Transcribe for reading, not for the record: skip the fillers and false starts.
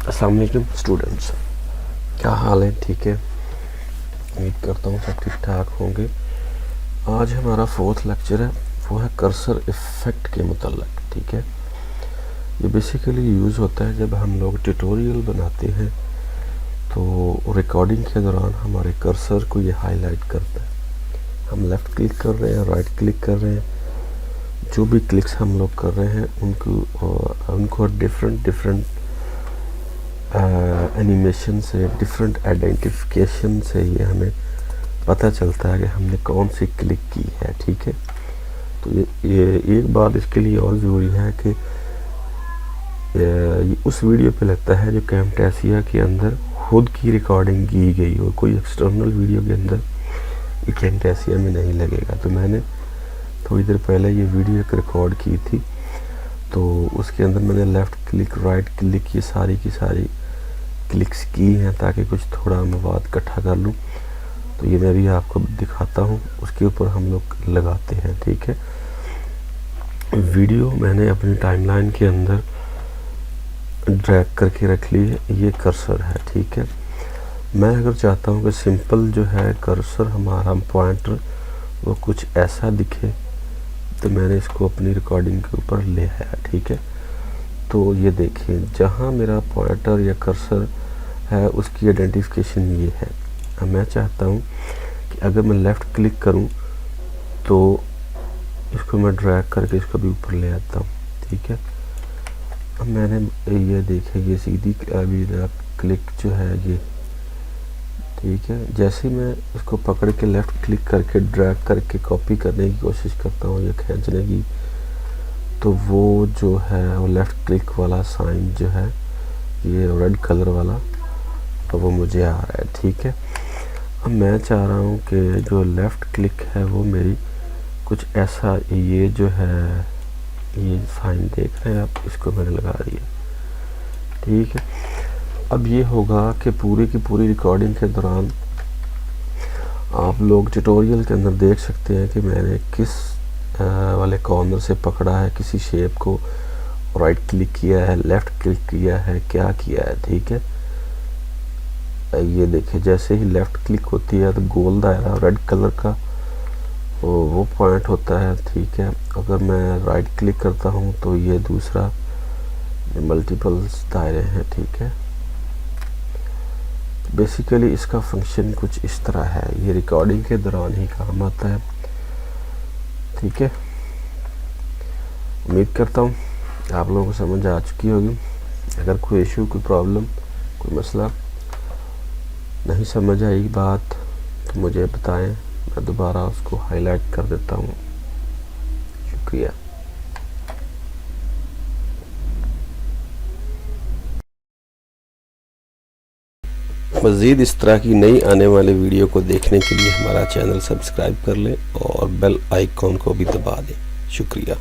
अस्सलाम वालेकुम स्टूडेंट्स, क्या हाल है? ठीक है, उम्मीद करता हूँ सब ठीक ठाक होंगे। आज हमारा 4th लेक्चर है, वो है कर्सर इफ़ेक्ट के मुतल्लिक़। ठीक है, ये बेसिकली यूज़ होता है जब हम लोग ट्यूटोरियल बनाते हैं तो रिकॉर्डिंग के दौरान हमारे कर्सर को ये हाईलाइट करता है। हम लेफ़्ट क्लिक कर रहे हैं, राइट क्लिक कर रहे हैं, जो भी क्लिक्स हम लोग कर रहे हैं उनको डिफरेंट एनिमेशन से, डिफरेंट आइडेंटिफिकेशन से ये हमें पता चलता है कि हमने कौन सी क्लिक की है। ठीक है, तो ये एक बात इसके लिए और ज़रूरी है कि ये उस वीडियो पे लगता है जो कैमटेसिया के अंदर खुद की रिकॉर्डिंग की गई हो, कोई एक्सटर्नल वीडियो के अंदर ये कैमटेसिया में नहीं लगेगा। तो मैंने थोड़ी देर पहले ये वीडियो एक रिकॉर्ड की थी, तो उसके अंदर मैंने लेफ़्ट क्लिक, राइट क्लिक, ये सारी की सारी क्लिक्स की हैं ताकि कुछ थोड़ा मवाद इकट्ठा कर लूँ। तो ये मैं भी आपको दिखाता हूँ, उसके ऊपर हम लोग लगाते हैं। ठीक है, वीडियो मैंने अपनी टाइमलाइन के अंदर ड्रैग करके रख ली है, ये कर्सर है। ठीक है, मैं अगर चाहता हूँ कि सिंपल जो है कर्सर हमारा पॉइंटर वो कुछ ऐसा दिखे, तो मैंने इसको अपनी रिकॉर्डिंग के ऊपर ले आया। ठीक है, तो ये देखिए जहाँ मेरा पॉइंटर या कर्सर है उसकी आइडेंटिफिकेशन ये है। अब मैं चाहता हूँ कि अगर मैं लेफ़्ट क्लिक करूँ तो इसको मैं ड्रैग करके इसको भी ऊपर ले आता हूँ। ठीक है, अब मैंने ये देखे ये सीधी अभी क्लिक जो है ये, ठीक है, जैसे ही मैं इसको पकड़ के लेफ़्ट क्लिक करके ड्रैग करके कॉपी करने की कोशिश करता हूँ या खींचने की, तो वो जो है वो लेफ़्ट क्लिक वाला साइन जो है ये रेड कलर वाला, तो वो मुझे आ रहा है। ठीक है, अब मैं चाह रहा हूँ कि जो लेफ़्ट क्लिक है वो मेरी कुछ ऐसा, ये जो है ये साइन देख रहे हैं आप, इसको मैंने लगा दिया। ठीक है, अब ये होगा कि पूरी की पूरी रिकॉर्डिंग के दौरान आप लोग ट्यूटोरियल के अंदर देख सकते हैं कि मैंने किस वाले कॉर्नर से पकड़ा है किसी शेप को, राइट क्लिक किया है, लेफ़्ट क्लिक किया है, क्या किया है। ठीक है, ये देखिए जैसे ही लेफ़्ट क्लिक होती है तो गोल दायरा रेड कलर का वो पॉइंट होता है। ठीक है, अगर मैं राइट क्लिक करता हूँ तो ये दूसरा मल्टीपल्स दायरे हैं। ठीक है, बेसिकली इसका फंक्शन कुछ इस तरह है, ये रिकॉर्डिंग के दौरान ही काम आता है। ठीक है, उम्मीद करता हूँ आप लोगों को समझ आ चुकी होगी। अगर कोई इशू, कोई प्रॉब्लम, कोई मसला नहीं समझ आई बात तो मुझे बताएं, मैं दोबारा उसको हाईलाइट कर देता हूँ। शुक्रिया। मज़ीद इस तरह की नई आने वाले वीडियो को देखने के लिए हमारा चैनल सब्सक्राइब कर लें और बेल आइकॉन को भी दबा दें। शुक्रिया।